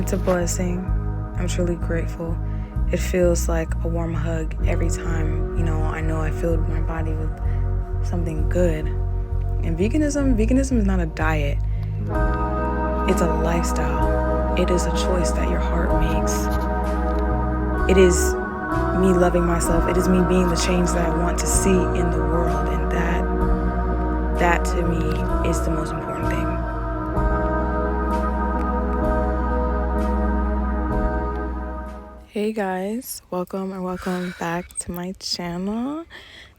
It's a blessing. I'm truly grateful. It feels like a warm hug every time, I know I filled my body with something good. And veganism is not a diet. It's a lifestyle. It is a choice that your heart makes. It is me loving myself. It is me being the change that I want to see in the world. And that to me is the most important thing. Hey guys, welcome back to my channel.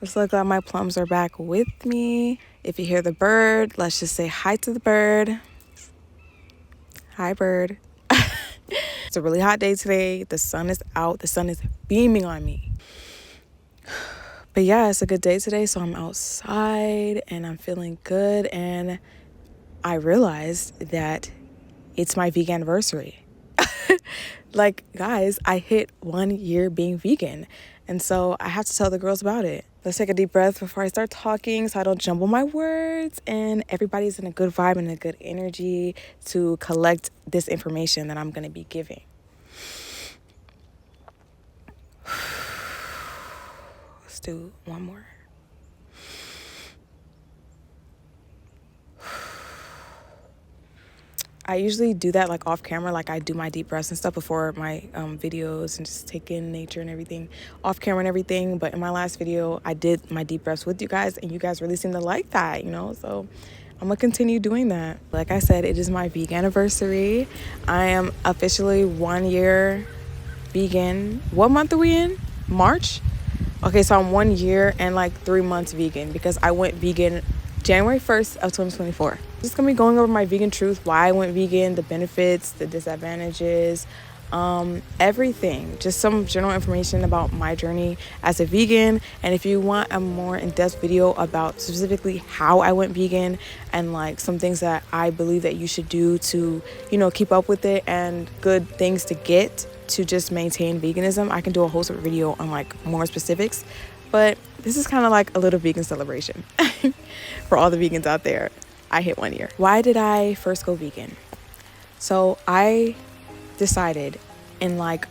I'm so glad my plums are back with me. If you hear the bird, let's just say hi to the bird. Hi bird. It's a really hot day today. The sun is out. The sun is beaming on me. But yeah, it's a good day today. So I'm outside and I'm feeling good. And I realized that it's my veganaversary. Like, guys, I hit 1 year being vegan. And so I have to tell the girls about it. Let's take a deep breath before I start talking so I don't jumble my words and everybody's in a good vibe and a good energy to collect this information that I'm going to be giving. Let's do one more. I usually do that like off camera, like I do my deep breaths and stuff before my videos and just take in nature and everything off camera and everything. But in my last video, I did my deep breaths with you guys and you guys really seem to like that, so I'm gonna continue doing that. Like I said, it is my veganaversary. I am officially 1 year vegan. What month are we in? March? Okay, so I'm 1 year and like 3 months vegan because I went vegan January 1st of 2024. Just gonna be going over my vegan truth, why I went vegan, the benefits, the disadvantages, everything. Just some general information about my journey as a vegan. And if you want a more in-depth video about specifically how I went vegan and like some things that I believe that you should do to, keep up with it and good things to get to just maintain veganism, I can do a whole separate video on like more specifics. But this is kind of like a little vegan celebration for all the vegans out there. I hit 1 year. Why did I first go vegan? So I decided in like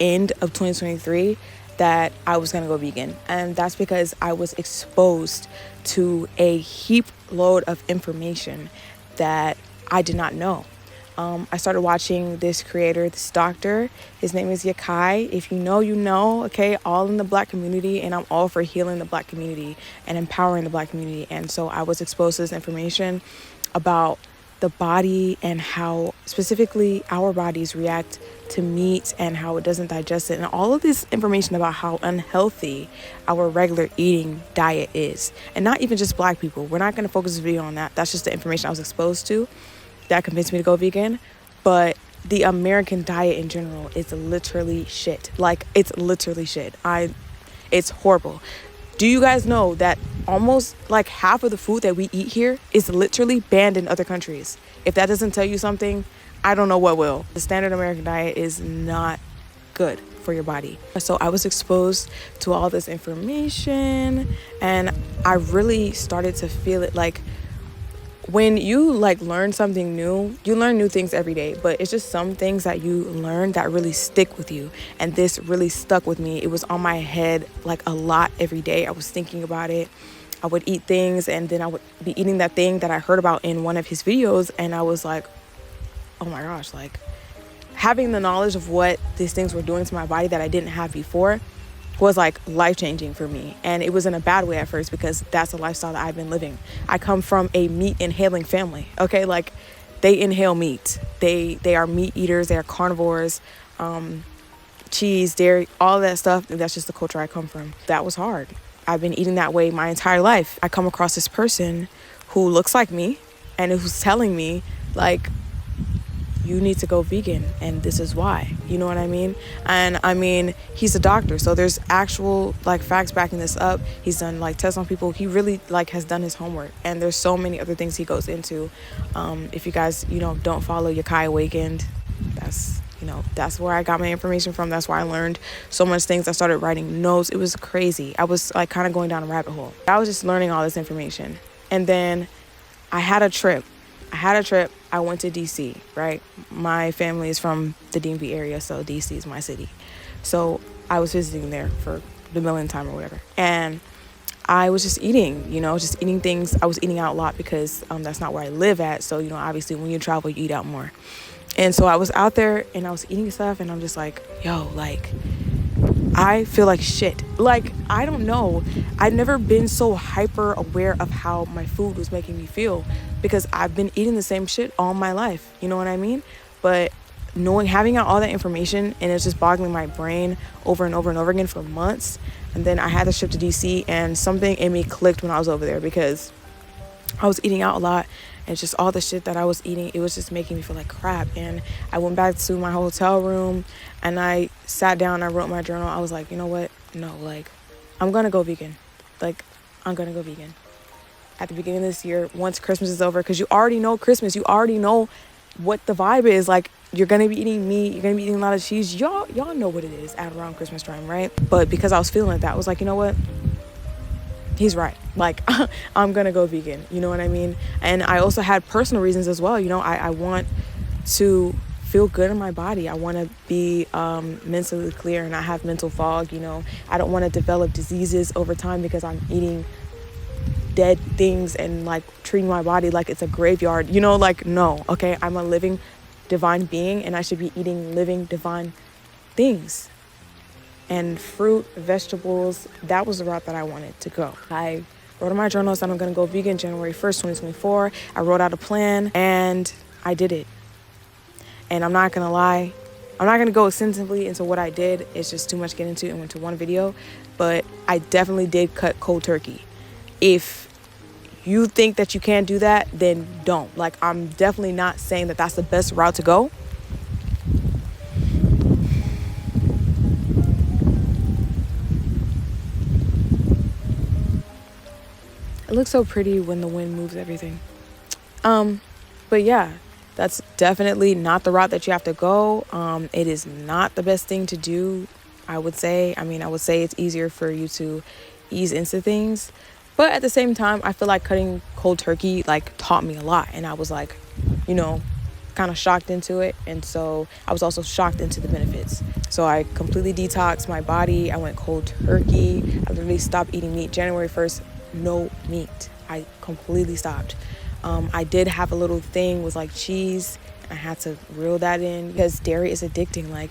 end of 2023 that I was gonna go vegan. And that's because I was exposed to a heap load of information that I did not know. I started watching this creator, this doctor. His name is Yakai. If you know, you know, okay? All in the Black community, and I'm all for healing the Black community and empowering the Black community. And so I was exposed to this information about the body and how specifically our bodies react to meat and how it doesn't digest it. And all of this information about how unhealthy our regular eating diet is. And not even just Black people. We're not going to focus this video on that. That's just the information I was exposed to that convinced me to go vegan. But the American diet in general is literally shit. Like, it's literally shit. It's horrible. Do you guys know that almost like half of the food that we eat here is literally banned in other countries? If that doesn't tell you something, I don't know what will. The standard American diet is not good for your body. So I was exposed to all this information and I really started to feel it. Like, when you like learn something new, you learn new things every day, but it's just some things that you learn that really stick with you. And this really stuck with me. It was on my head like a lot every day. I was thinking about it. I would eat things and then I would be eating that thing that I heard about in one of his videos. And I was like, oh my gosh, like having the knowledge of what these things were doing to my body that I didn't have before was like life-changing for me. And it was in a bad way at first because that's a lifestyle that I've been living. I come from a meat inhaling family, okay? Like they inhale meat. They are meat eaters, they are carnivores, cheese, dairy, all that stuff. That's just the culture I come from. That was hard. I've been eating that way my entire life. I come across this person who looks like me and who's telling me like, you need to go vegan and this is why, you know what I mean? And I mean, he's a doctor, so there's actual like facts backing this up. He's done like tests on people. He really like has done his homework, and there's so many other things he goes into. If you guys don't follow Yakai Awakened, that's where I got my information from. That's where I learned so much things. I started writing notes. It was crazy. I was like kind of going down a rabbit hole. I was just learning all this information. And then I had a trip. I had a trip. I went to DC, right? My family is from the DMV area, so DC is my city. So I was visiting there for the millionth time or whatever. And I was just eating, just eating things. I was eating out a lot because that's not where I live at. So, obviously when you travel, you eat out more. And so I was out there and I was eating stuff and I'm just like, yo, like, I feel like shit. Like, I don't know. I'd never been so hyper aware of how my food was making me feel because I've been eating the same shit all my life. You know what I mean? But having out all that information, and it's just boggling my brain over and over and over again for months. And then I had to ship to DC, and something in me clicked when I was over there because I was eating out a lot. And just all the shit that I was eating, it was just making me feel like crap. And I went back to my hotel room and I sat down, I wrote my journal. I was like, you know what? No, like, I'm going to go vegan. Like, I'm going to go vegan. At the beginning of this year, once Christmas is over, because you already know Christmas, you already know what the vibe is. Like, you're going to be eating meat, you're going to be eating a lot of cheese. Y'all know what it is at around Christmas time, right? But because I was feeling like that, I was like, you know what? He's right. Like, I'm going to go vegan. You know what I mean? And I also had personal reasons as well. I want to feel good in my body. I want to be mentally clear and not have mental fog. I don't want to develop diseases over time because I'm eating dead things and like treating my body like it's a graveyard. Like, no. Okay. I'm a living divine being and I should be eating living divine things. And fruit, vegetables, that was the route that I wanted to go. I wrote in my journal that I'm going to go vegan January 1st, 2024. I wrote out a plan and I did it. And I'm not going to lie, I'm not going to go extensively into what I did. It's just too much to get into and went to one video. But I definitely did cut cold turkey. If you think that you can't do that, then don't. Like, I'm definitely not saying that that's the best route to go. It looks so pretty when the wind moves everything. But yeah, that's definitely not the route that you have to go. It is not the best thing to do, I would say. I would say it's easier for you to ease into things. But at the same time, I feel like cutting cold turkey, like, taught me a lot. And I was like, kind of shocked into it. And so I was also shocked into the benefits. So I completely detoxed my body. I went cold turkey. I literally stopped eating meat January 1st. No meat. I completely stopped. I did have a little thing with like cheese. I had to reel that in because dairy is addicting. Like,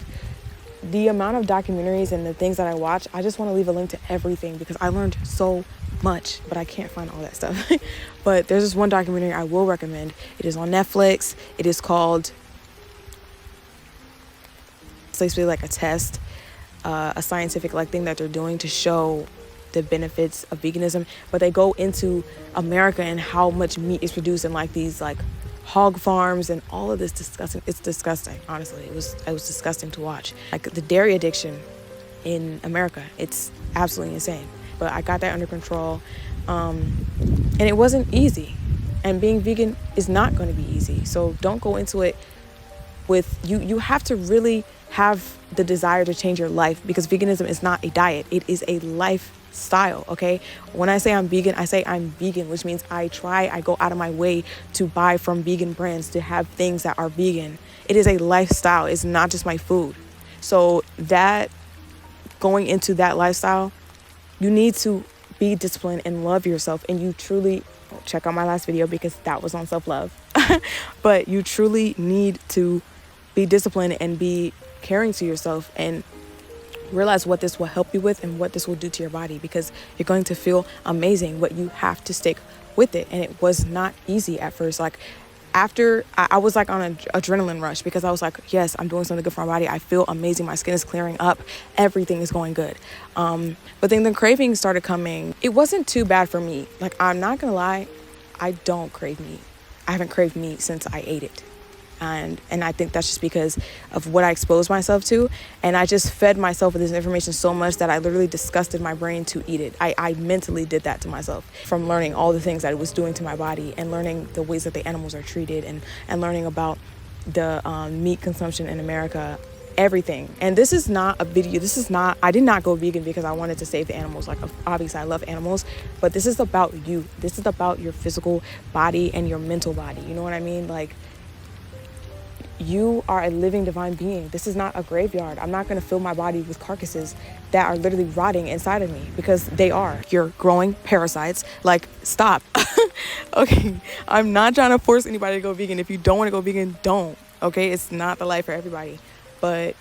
the amount of documentaries and the things that I watch, I just want to leave a link to everything because I learned so much, but I can't find all that stuff. But there's this one documentary I will recommend. It is on Netflix. It is called, it's basically like a test, a scientific like thing that they're doing to show the benefits of veganism, but they go into America and how much meat is produced in like these like hog farms and all of this disgusting. It's disgusting, honestly. It was disgusting to watch. Like, the dairy addiction in America, it's absolutely insane. But I got that under control, and it wasn't easy. And being vegan is not going to be easy. So don't go into it with you have to really have the desire to change your life, because veganism is not a diet. It is a lifestyle, okay? When I say I'm vegan, I say I'm vegan, which means I go out of my way to buy from vegan brands, to have things that are vegan. It is a lifestyle. It's not just my food. So that, going into that lifestyle, you need to be disciplined and love yourself. And you truly, check out my last video because that was on self-love. But you truly need to be disciplined and be caring to yourself and realize what this will help you with and what this will do to your body, because you're going to feel amazing, but you have to stick with it. And it was not easy at first. Like, after I was like on an adrenaline rush, because I was like, yes, I'm doing something good for my body. I feel amazing. My skin is clearing up. Everything is going good. But then the cravings started coming. It wasn't too bad for me. Like, I'm not going to lie. I don't crave meat. I haven't craved meat since I ate it. And I think that's just because of what I exposed myself to. And I just fed myself with this information so much that I literally disgusted my brain to eat it. I mentally did that to myself, from learning all the things that it was doing to my body, and learning the ways that the animals are treated, and learning about the meat consumption in America. everything. And this is not a video, I did not go vegan because I wanted to save the animals. Like, obviously I love animals, but this is about you. This is about your physical body and your mental body. You know what I mean? Like, you are a living divine being. This is not a graveyard. I'm not going to fill my body with carcasses that are literally rotting inside of me, because they are. You're growing parasites. Like, stop. Okay, I'm not trying to force anybody to go vegan. If you don't want to go vegan, don't. Okay, it's not the life for everybody. But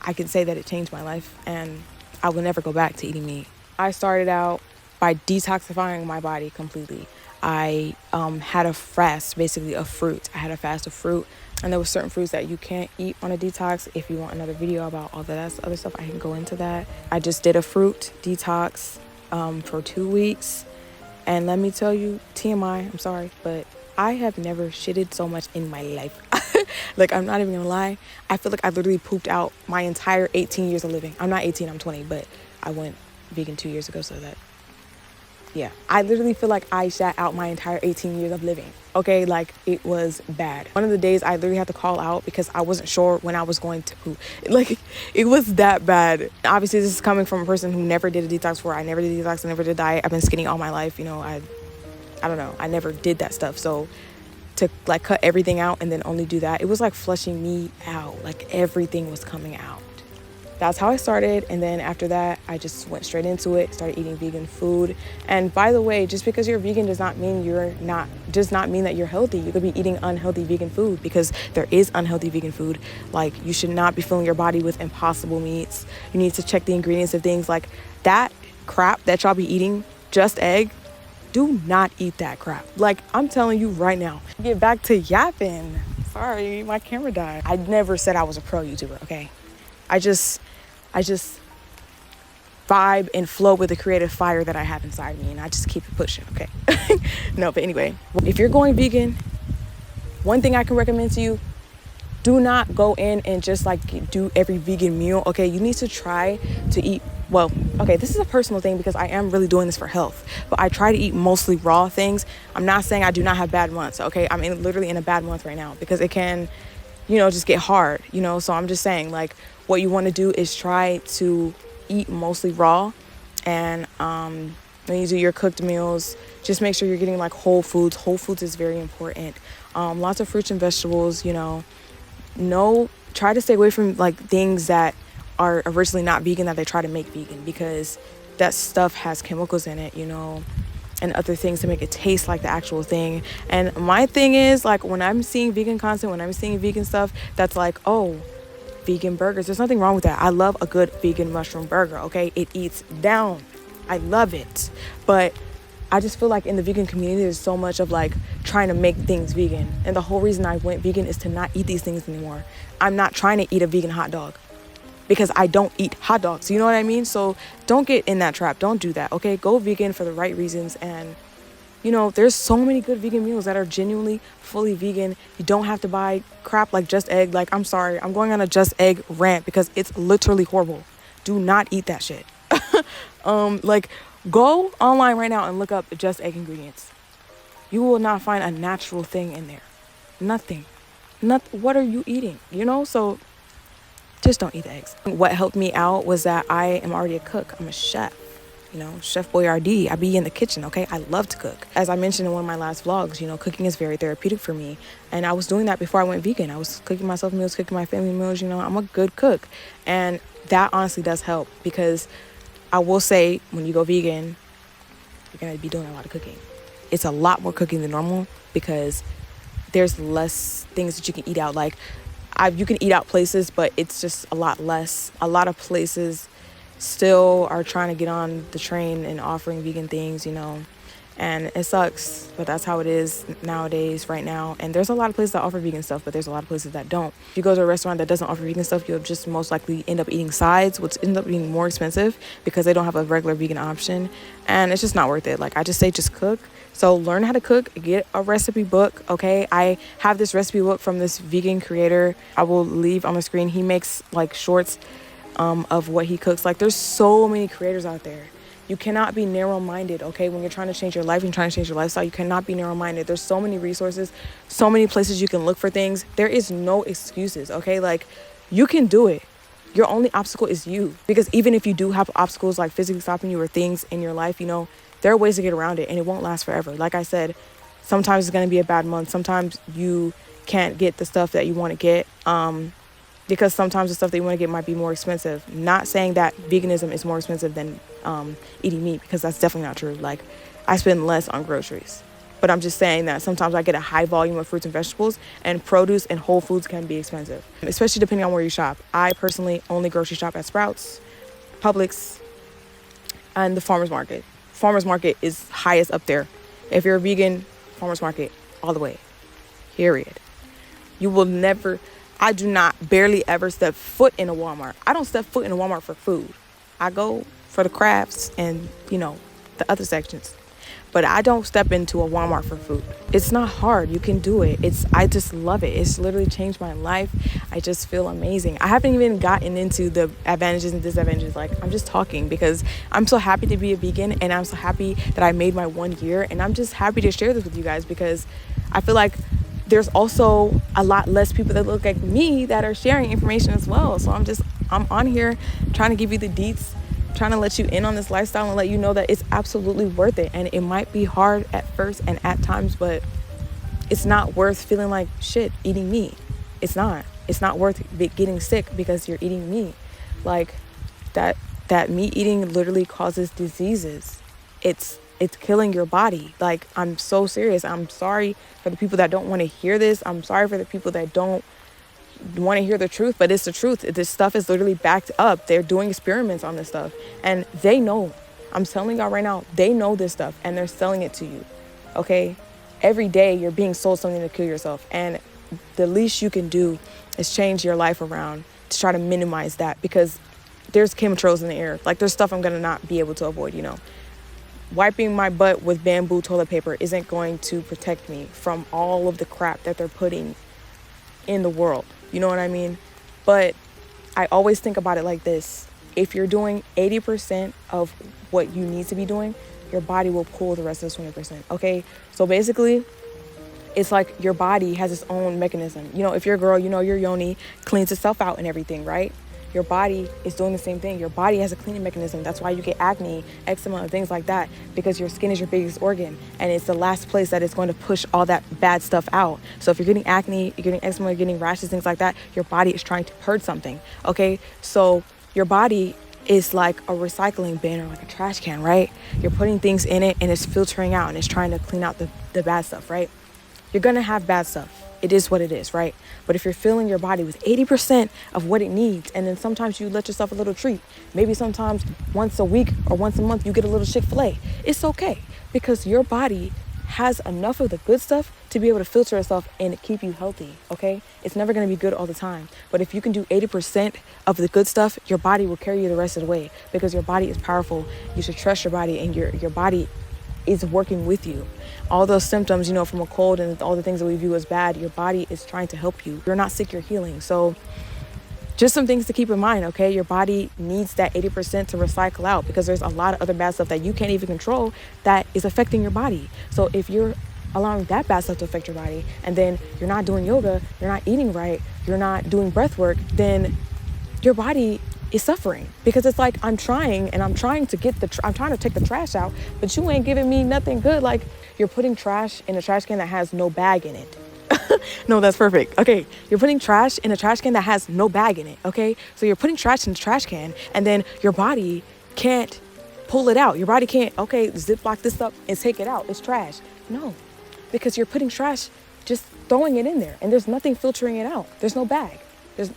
I can say that it changed my life, and I will never go back to eating meat. I started out by detoxifying my body completely. I had a fast, basically, of fruit. I had a fast of fruit, and there were certain fruits that you can't eat on a detox. If you want another video about all that other stuff, I can go into that. I just did a fruit detox for 2 weeks, and let me tell you, TMI, I'm sorry, but I have never shitted so much in my life. Like, I'm not even gonna lie. I feel like I literally pooped out my entire 18 years of living. I'm not 18, I'm 20, but I went vegan 2 years ago, so that, yeah. I literally feel like I shat out my entire 18 years of living. Okay, like, it was bad. One of the days I literally had to call out because I wasn't sure when I was going to poop. Like, it was that bad. Obviously, this is coming from a person who never did a detox before. I never did detox, I never did diet. I've been skinny all my life, you know. I don't know. I never did that stuff. So to like cut everything out and then only do that, it was like flushing me out. Like, everything was coming out. That's how I started. And then after that, I just went straight into it, started eating vegan food. And by the way, just because you're vegan does not mean that you're healthy. You could be eating unhealthy vegan food, because there is unhealthy vegan food. Like, you should not be filling your body with impossible meats. You need to check the ingredients of things like that crap that y'all be eating, just egg. Do not eat that crap. Like, I'm telling you right now. Get back to yapping. Sorry, my camera died. I never said I was a pro YouTuber, okay? I just vibe and flow with the creative fire that I have inside me, and I just keep it pushing, okay? No, but anyway, if you're going vegan, one thing I can recommend to you, do not go in and just like do every vegan meal, okay? You need to try to eat, well, okay, this is a personal thing because I am really doing this for health, but I try to eat mostly raw things. I'm not saying I do not have bad months, okay? I'm literally in a bad month right now because it can, you know, just get hard, you know? So I'm just saying, like, what you want to do is try to eat mostly raw, and when you do your cooked meals, just make sure you're getting like whole foods. Whole foods is very important. Lots of fruits and vegetables, you know. Try to stay away from like things that are originally not vegan that they try to make vegan, because that stuff has chemicals in it, you know, and other things to make it taste like the actual thing. And my thing is, like, when I'm seeing vegan content, when I'm seeing vegan stuff that's like, oh, vegan burgers, there's nothing wrong with that. I love a good vegan mushroom burger, okay? It eats down. I love it. But I just feel like in the vegan community, there's so much of like trying to make things vegan. And the whole reason I went vegan is to not eat these things anymore. I'm not trying to eat a vegan hot dog because I don't eat hot dogs. You know what I mean? So don't get in that trap. Don't do that, okay? Go vegan for the right reasons. And, you know, there's so many good vegan meals that are genuinely fully vegan. You don't have to buy crap like Just Egg. Like, I'm sorry, I'm going on a Just Egg rant because it's literally horrible. Do not eat that shit. Like, go online right now and look up Just Egg ingredients. You will not find a natural thing in there. Nothing. What are you eating? You know, so just don't eat the eggs. What helped me out was that I am already a cook. I'm a chef. You know, Chef Boyardee. I be in the kitchen, okay? I love to cook. As I mentioned in one of my last vlogs, you know, cooking is very therapeutic for me. And I was doing that before I went vegan. I was cooking myself meals, cooking my family meals, you know. I'm a good cook. And that honestly does help, because I will say, when you go vegan, you're going to be doing a lot of cooking. It's a lot more cooking than normal because there's less things that you can eat out. Like, you can eat out places, but it's just a lot less. A lot of places still are trying to get on the train and offering vegan things, you know, and it sucks, but that's how it is nowadays right now. And there's a lot of places that offer vegan stuff, but there's a lot of places that don't. If you go to a restaurant that doesn't offer vegan stuff, you'll just most likely end up eating sides, which end up being more expensive because they don't have a regular vegan option, and it's just not worth it. Like, I just say, just cook. So learn how to cook, get a recipe book, okay? I have this recipe book from this vegan creator. I will leave on the screen. He makes like shorts of what he cooks. Like, there's so many creators out there. You cannot be narrow-minded, okay? When you're trying to change your life and trying to change your lifestyle, you cannot be narrow-minded. There's so many resources, so many places you can look for things. There is no excuses, okay? Like, You can do it. Your only obstacle is you. Because even if you do have obstacles like physically stopping you or things in your life, you know, there are ways to get around it, and it won't last forever. Like I said, sometimes it's going to be a bad month. Sometimes you can't get the stuff that you want to get, because sometimes the stuff that you want to get might be more expensive. Not saying that veganism is more expensive than eating meat, because that's definitely not true. Like, I spend less on groceries. But I'm just saying that sometimes I get a high volume of fruits and vegetables, and produce and whole foods can be expensive, especially depending on where you shop. I personally only grocery shop at Sprouts, Publix, and the farmer's market. Farmer's market is highest up there. If you're a vegan, farmer's market all the way. Period. You will never, I do not barely ever step foot in a Walmart. I don't step foot in a Walmart for food. I go for the crafts and, you know, the other sections. But I don't step into a Walmart for food. It's not hard. You can do it. I just love it. It's literally changed my life. I just feel amazing. I haven't even gotten into the advantages and disadvantages. Like, I'm just talking because I'm so happy to be a vegan, and I'm so happy that I made my 1 year, and I'm just happy to share this with you guys, because I feel like there's also a lot less people that look like me that are sharing information as well. So I'm on here trying to give you the deets, trying to let you in on this lifestyle and let you know that it's absolutely worth it. And it might be hard at first and at times, but it's not worth feeling like shit eating meat. It's not worth getting sick because you're eating meat. Like, that meat eating literally causes diseases. It's killing your body. Like, I'm so serious. I'm sorry for the people that don't want to hear this. I'm sorry for the people that don't want to hear the truth, but it's the truth. This stuff is literally backed up. They're doing experiments on this stuff, and they know. I'm telling y'all right now, they know this stuff, and they're selling it to you. Okay? Every day you're being sold something to kill yourself, and the least you can do is change your life around to try to minimize that, because there's chemtrails in the air. Like, there's stuff I'm gonna not be able to avoid, you know. Wiping my butt with bamboo toilet paper isn't going to protect me from all of the crap that they're putting in the world. You know what I mean? But I always think about it like this. If you're doing 80% of what you need to be doing, your body will pull the rest of the 20%. Okay? So basically, it's like your body has its own mechanism. You know, if you're a girl, you know, your yoni cleans itself out and everything, right? Your body is doing the same thing. Your body has a cleaning mechanism. That's why you get acne, eczema, and things like that, because your skin is your biggest organ, and it's the last place that is going to push all that bad stuff out. So if you're getting acne, you're getting eczema, you're getting rashes, things like that, your body is trying to purge something, okay? So your body is like a recycling bin or like a trash can, right? You're putting things in it, and it's filtering out, and it's trying to clean out the bad stuff, right? You're going to have bad stuff. It is what it is, right? But if you're filling your body with 80% of what it needs, and then sometimes you let yourself a little treat, maybe sometimes once a week or once a month you get a little Chick-fil-A, it's okay, because your body has enough of the good stuff to be able to filter itself and keep you healthy, okay? It's never going to be good all the time. But if you can do 80% of the good stuff, your body will carry you the rest of the way, because your body is powerful. You should trust your body, and your body is working with you. All those symptoms, you know, from a cold and all the things that we view as bad, your body is trying to help you. You're not sick, you're healing. So just some things to keep in mind, okay? Your body needs that 80% to recycle out, because there's a lot of other bad stuff that you can't even control that is affecting your body. So if you're allowing that bad stuff to affect your body, and then you're not doing yoga, you're not eating right, you're not doing breath work, then your body is suffering, because it's like, I'm trying to take the trash out, but you ain't giving me nothing good. Like, you're putting trash in a trash can that has no bag in it. No, that's perfect. Okay, you're putting trash in a trash can that has no bag in it, okay? So you're putting trash in the trash can, and then your body can't pull it out. Your body can't, okay, ziplock this up and take it out. It's trash. No, because you're putting trash, just throwing it in there, and there's nothing filtering it out. There's no bag.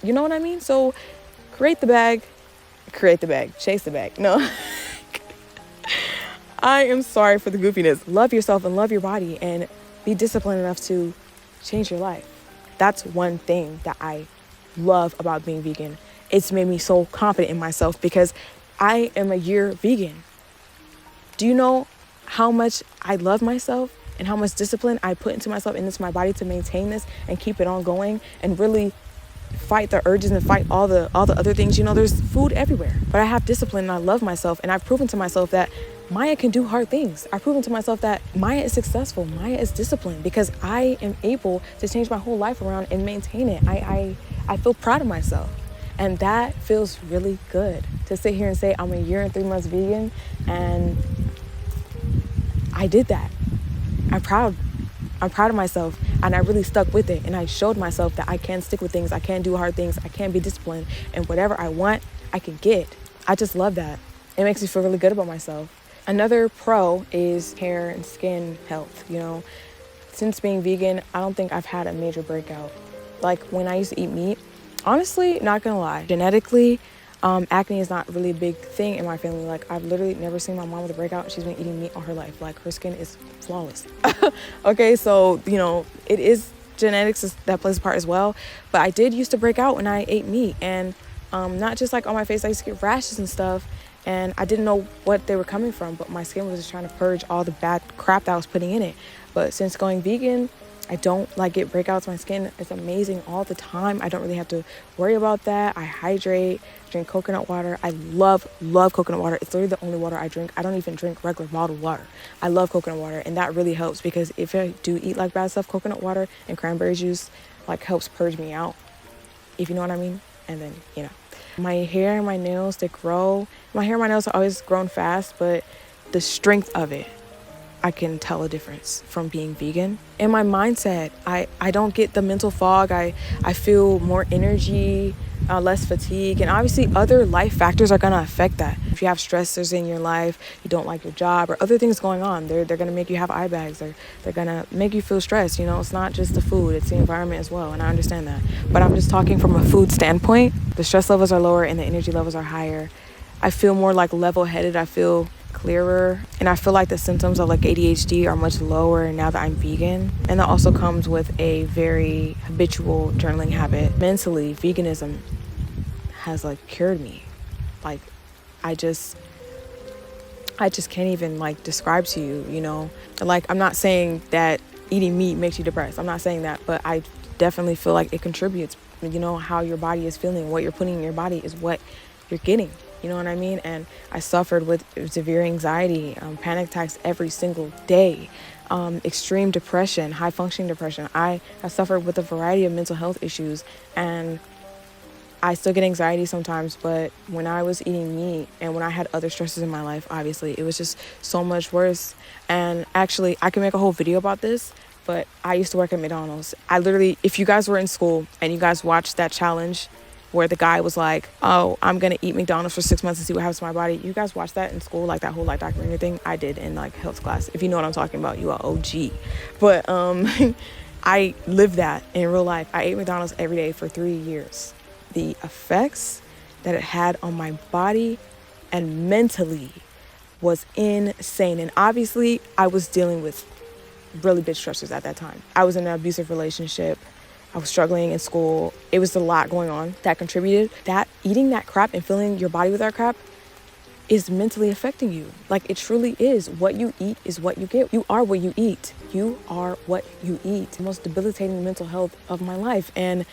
You know what I mean? So create the bag, chase the bag. No. I am sorry for the goofiness. Love yourself and love your body, and be disciplined enough to change your life. That's one thing that I love about being vegan. It's made me so confident in myself, because I am a year vegan. Do you know how much I love myself and how much discipline I put into myself and into my body to maintain this and keep it on going and really fight the urges and fight all the other things? You know, there's food everywhere, but I have discipline and I love myself, and I've proven to myself that Maya can do hard things. I've proven to myself that Maya is successful. Maya is disciplined because I am able to change my whole life around and maintain it. I feel proud of myself. And that feels really good to sit here and say I'm a year and 3 months vegan, and I did that. I'm proud of myself, and I really stuck with it, and I showed myself that I can stick with things, I can do hard things, I can be disciplined, and whatever I want, I can get. I just love that. It makes me feel really good about myself. Another pro is hair and skin health, you know. Since being vegan, I don't think I've had a major breakout. Like when I used to eat meat, honestly, not gonna lie, genetically, acne is not really a big thing in my family. Like I've literally never seen my mom with a breakout. She's been eating meat all her life. Like her skin is flawless. Okay, so, you know, it is genetics that plays a part as well. But I did used to break out when I ate meat, and not just like on my face, I used to get rashes and stuff, and I didn't know what they were coming from, but my skin was just trying to purge all the bad crap that I was putting in it. But since going vegan, I don't like get breakouts. My skin is amazing all the time. I don't really have to worry about that. I hydrate, drink coconut water. I love coconut water. It's literally the only water I drink. I don't even drink regular bottled water. I love coconut water, and that really helps because if I do eat like bad stuff, coconut water and cranberry juice like helps purge me out, if you know what I mean. And then, you know, my hair and my nails, they grow. My hair and my nails are always grown fast, but the strength of it, I can tell a difference from being vegan. And my mindset, I don't get the mental fog. I feel more energy, less fatigue, and obviously other life factors are gonna affect that. If you have stressors in your life, you don't like your job or other things going on, they're gonna make you have eye bags. They're gonna make you feel stressed. You know, it's not just the food, it's the environment as well, and I understand that. But I'm just talking from a food standpoint. The stress levels are lower and the energy levels are higher. I feel more like level-headed. I feel clearer, and I feel like the symptoms of like ADHD are much lower now that I'm vegan. And that also comes with a very habitual journaling habit. Mentally, veganism has like cured me. Like I just can't even like describe to you, you know. Like I'm not saying that eating meat makes you depressed. I'm not saying that, but I definitely feel like it contributes. You know, how your body is feeling, what you're putting in your body is what you're getting. You know what I mean? And I suffered with severe anxiety, panic attacks every single day, extreme depression, high functioning depression. I suffered with a variety of mental health issues, and I still get anxiety sometimes. But when I was eating meat and when I had other stresses in my life, obviously it was just so much worse. And actually, I can make a whole video about this, but I used to work at McDonald's. I literally, if you guys were in school and you guys watched that challenge where the guy was like, oh, I'm going to eat McDonald's for 6 months and see what happens to my body. You guys watched that in school, like that whole like documentary thing? I did in like health class. If you know what I'm talking about, you are OG. But I lived that in real life. I ate McDonald's every day for 3 years. The effects that it had on my body and mentally was insane. And obviously I was dealing with really big stressors at that time. I was in an abusive relationship. I was struggling in school. It was a lot going on that contributed. That eating that crap and filling your body with that crap is mentally affecting you. Like it truly is. What you eat is what you get. You are what you eat. You are what you eat. The most debilitating mental health of my life. And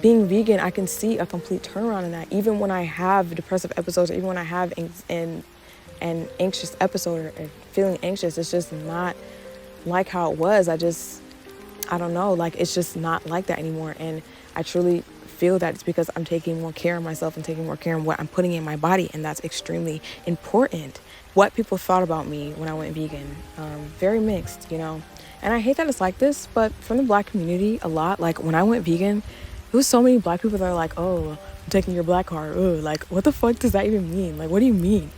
being vegan, I can see a complete turnaround in that. Even when I have depressive episodes, or even when I have an anxious episode or feeling anxious, it's just not like how it was. I don't know, like it's just not like that anymore. And I truly feel that it's because I'm taking more care of myself and taking more care of what I'm putting in my body. And that's extremely important. What people thought about me when I went vegan, very mixed, you know. And I hate that it's like this, but from the Black community, a lot, like when I went vegan, it was so many Black people that are like, oh, I'm taking your Black card. Ugh, like, what the fuck does that even mean? Like, what do you mean?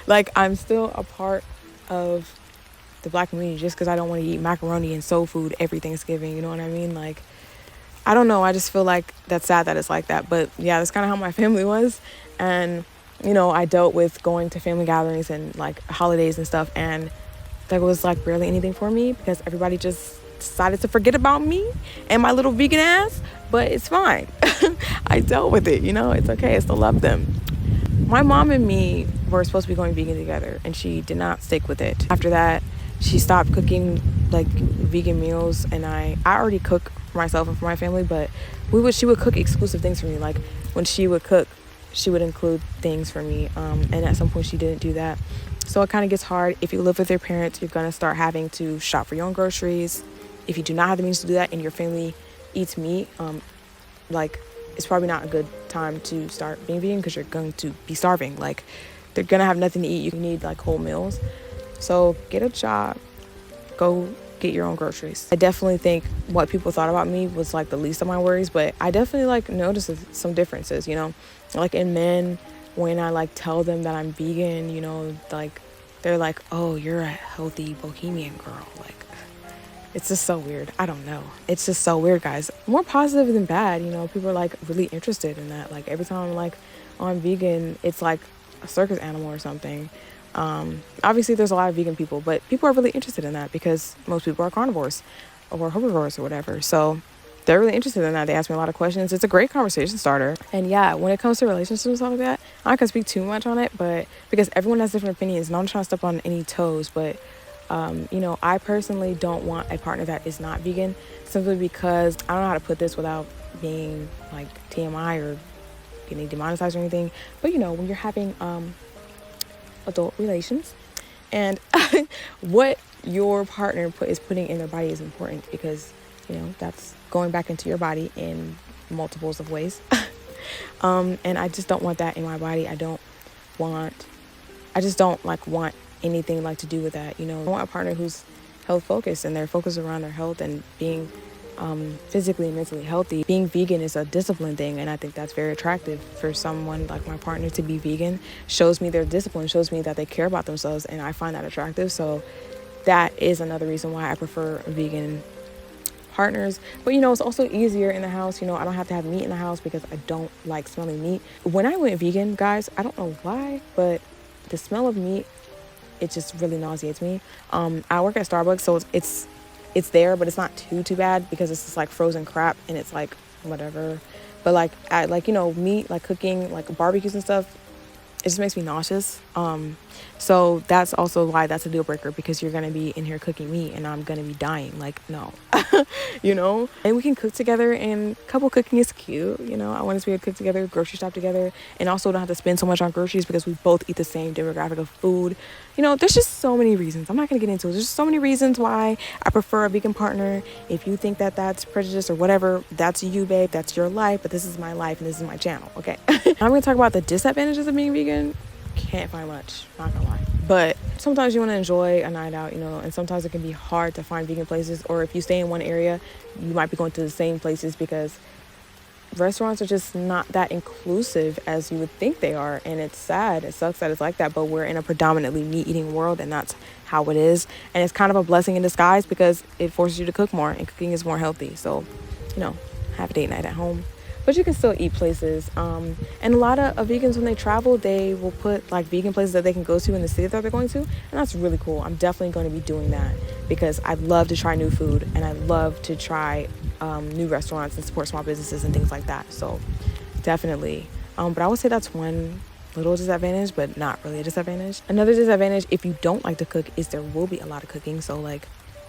Like, I'm still a part of the Black community just because I don't want to eat macaroni and soul food every Thanksgiving, you know what I mean? Like, I don't know, I just feel like that's sad that it's like that. But yeah, that's kind of how my family was. And you know, I dealt with going to family gatherings and like holidays and stuff, and there was like barely anything for me because everybody just decided to forget about me and my little vegan ass. But it's fine. I dealt with it, you know, it's okay. I still love them. My mom and me were supposed to be going vegan together, and she did not stick with it. After that, she stopped cooking like vegan meals, and I already cook for myself and for my family, but she would cook exclusive things for me. Like when she would cook, she would include things for me, and at some point she didn't do that. So it kind of gets hard. If you live with your parents, you're going to start having to shop for your own groceries. If you do not have the means to do that and your family eats meat, like, it's probably not a good time to start being vegan because you're going to be starving. Like, they're going to have nothing to eat. You need like whole meals. So get a job, go get your own groceries. I definitely think what people thought about me was like the least of my worries, but I definitely like noticed some differences, you know, like in men, when I like tell them that I'm vegan, you know, like they're like, oh, you're a healthy bohemian girl. Like, it's just so weird. I don't know. It's just so weird, guys. More positive than bad, you know. People are like really interested in that. Like every time I'm like on vegan, it's like a circus animal or something. Obviously there's a lot of vegan people, but people are really interested in that because most people are carnivores or herbivores or whatever. So they're really interested in that. They ask me a lot of questions. It's a great conversation starter. And yeah, when it comes to relationships and stuff like that, I'm not gonna speak too much on it, but because everyone has different opinions and I'm trying to step on any toes, but you know, I personally don't want a partner that is not vegan, simply because I don't know how to put this without being like TMI or getting demonetized or anything. But you know, when you're having adult relations and what your partner is putting in their body is important, because you know that's going back into your body in multiples of ways. And I just don't want that in my body. I just don't like want anything like to do with that. You know, I want a partner who's health focused and they're focused around their health and being physically and mentally healthy. Being vegan is a discipline thing, and I think that's very attractive for someone like my partner to be vegan. Shows me their discipline, shows me that they care about themselves, and I find that attractive. So that is another reason why I prefer vegan partners. But you know, it's also easier in the house. You know, I don't have to have meat in the house because I don't like smelling meat. When I went vegan, guys, I don't know why, but the smell of meat, it just really nauseates me. I work at Starbucks, so it's there, but it's not too bad because it's just like frozen crap and it's like whatever. But like you know, meat, like cooking, like barbecues and stuff, it just makes me nauseous. So that's also why that's a deal breaker, because you're gonna be in here cooking meat and I'm gonna be dying. Like, no. You know, and we can cook together, and couple cooking is cute. You know, I want us to be able to cook together, grocery shop together, and also don't have to spend so much on groceries because we both eat the same demographic of food. You know, there's just so many reasons. I'm not gonna get into it. There's just so many reasons why I prefer a vegan partner. If you think that that's prejudice or whatever, that's you, babe. That's your life, but this is my life and this is my channel. Okay. I'm gonna talk about the disadvantages of being vegan. Can't find much, not gonna lie. But sometimes you want to enjoy a night out, you know, and sometimes it can be hard to find vegan places, or if you stay in one area, you might be going to the same places because restaurants are just not that inclusive as you would think they are. And it's sad. It sucks that it's like that, but we're in a predominantly meat-eating world, and that's how it is. And it's kind of a blessing in disguise because it forces you to cook more, and cooking is more healthy. So, you know, have a date night at home. But you can still eat places. And a lot of vegans, when they travel, they will put like vegan places that they can go to in the city that they're going to. And that's really cool. I'm definitely going to be doing that because I love to try new food, and I love to try new restaurants and support small businesses and things like that. So definitely. But I would say that's one little disadvantage, but not really a disadvantage. Another disadvantage, if you don't like to cook, is there will be a lot of cooking. So like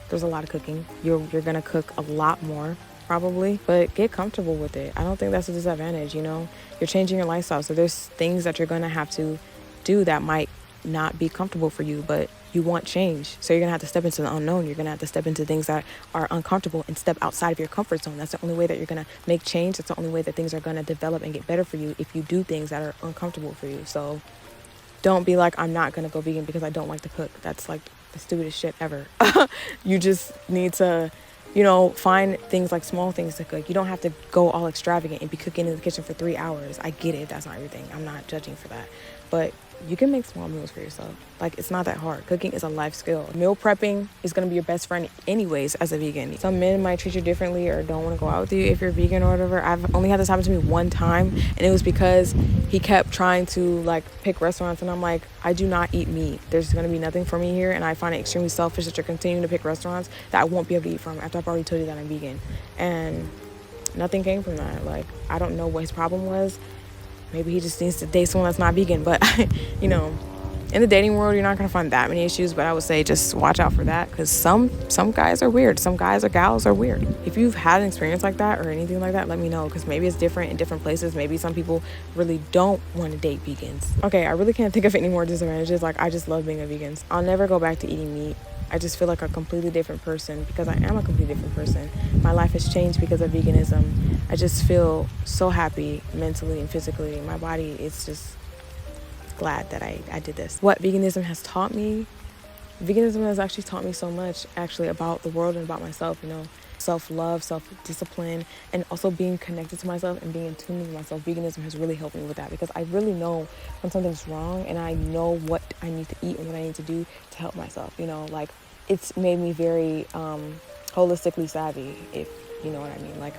there's a lot of cooking. You're going to cook a lot more, probably, but get comfortable with it. I don't think that's a disadvantage. You know, you're changing your lifestyle, so there's things that you're gonna have to do that might not be comfortable for you, but you want change, so you're gonna have to step into the unknown. You're gonna have to step into things that are uncomfortable and step outside of your comfort zone. That's the only way that you're gonna make change. That's the only way that things are gonna develop and get better for you, if you do things that are uncomfortable for you. So don't be like, I'm not gonna go vegan because I don't like to cook. That's like the stupidest shit ever. You just need to, you know, find things like small things to cook. You don't have to go all extravagant and be cooking in the kitchen for 3 hours. I get it. That's not your thing. I'm not judging for that. But you can make small meals for yourself. Like, it's not that hard. Cooking is a life skill. Meal prepping is going to be your best friend anyways as a vegan. Some men might treat you differently or don't want to go out with you if you're vegan or whatever. I've only had this happen to me one time, and it was because he kept trying to like pick restaurants, and I'm like, I do not eat meat. There's going to be nothing for me here, and I find it extremely selfish that you're continuing to pick restaurants that I won't be able to eat from after I've already told you that I'm vegan. And nothing came from that. Like, I don't know what his problem was. Maybe he just needs to date someone that's not vegan, but you know, In the dating world, you're not going to find that many issues, but I would say just watch out for that, because some guys are weird. Some guys or gals are weird. If you've had an experience like that or anything like that, let me know, because maybe it's different in different places. Maybe some people really don't want to date vegans. Okay, I really can't think of any more disadvantages. Like, I just love being a vegan. I'll never go back to eating meat. I just feel like a completely different person because I am a completely different person. My life has changed because of veganism. I just feel so happy mentally and physically. My body is just glad that I did this. What veganism has taught me, veganism has actually taught me so much actually about the world and about myself, you know, self-love, self-discipline, and also being connected to myself and being in tune with myself. Veganism has really helped me with that, because I really know when something's wrong, and I know what I need to eat and what I need to do to help myself, you know. Like, it's made me very holistically savvy, if you know what I mean. Like,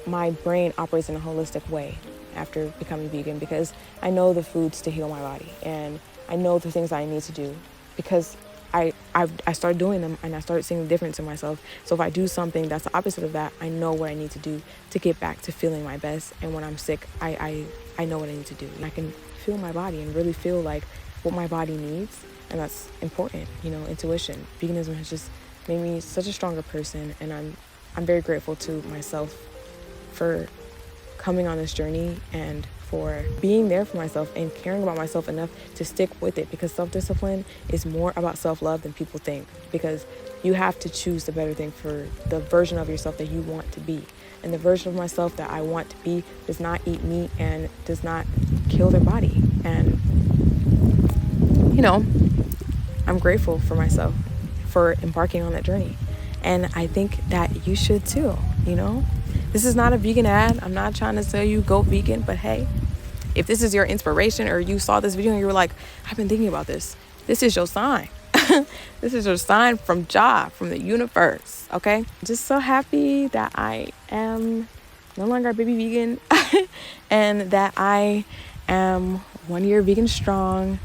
my brain operates in a holistic way after becoming vegan, because I know the foods to heal my body, and I know the things that I need to do, because I started doing them, and I started seeing the difference in myself. So if I do something that's the opposite of that, I know what I need to do to get back to feeling my best. And when I'm sick, I know what I need to do, and I can feel my body and really feel like what my body needs, and that's important, you know. Intuition. Veganism has just made me such a stronger person, and I'm very grateful to myself for coming on this journey and for being there for myself and caring about myself enough to stick with it, because self-discipline is more about self-love than people think, because you have to choose the better thing for the version of yourself that you want to be. And the version of myself that I want to be does not eat meat and does not kill their body. And, you know, I'm grateful for myself for embarking on that journey. And I think that you should too, you know? This is not a vegan ad. I'm not trying to tell you go vegan, but hey, if this is your inspiration, or you saw this video and you were like, I've been thinking about this, this is your sign. This is your sign from Jah, from the universe, okay? Just so happy that I am no longer a baby vegan and that I am 1 year vegan strong,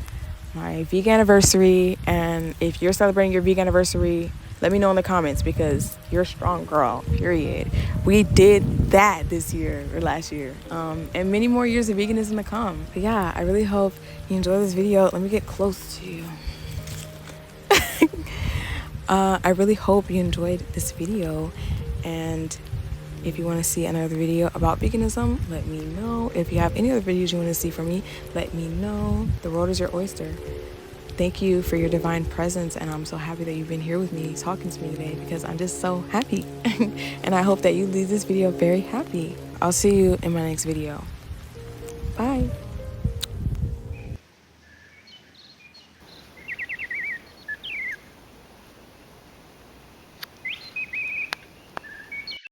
my vegan anniversary. And if you're celebrating your vegan anniversary, let me know in the comments, because you're a strong girl, period. We did that this year or last year, and many more years of veganism to come. But yeah, I really hope you enjoy this video. Let me get close to you. I really hope you enjoyed this video, and if you want to see another video about veganism, let me know. If you have any other videos you want to see from me, let me know. The world is your oyster. Thank you for your divine presence, and I'm so happy that you've been here with me talking to me today, because I'm just so happy. And I hope that you leave this video very happy. I'll see you in my next video. Bye.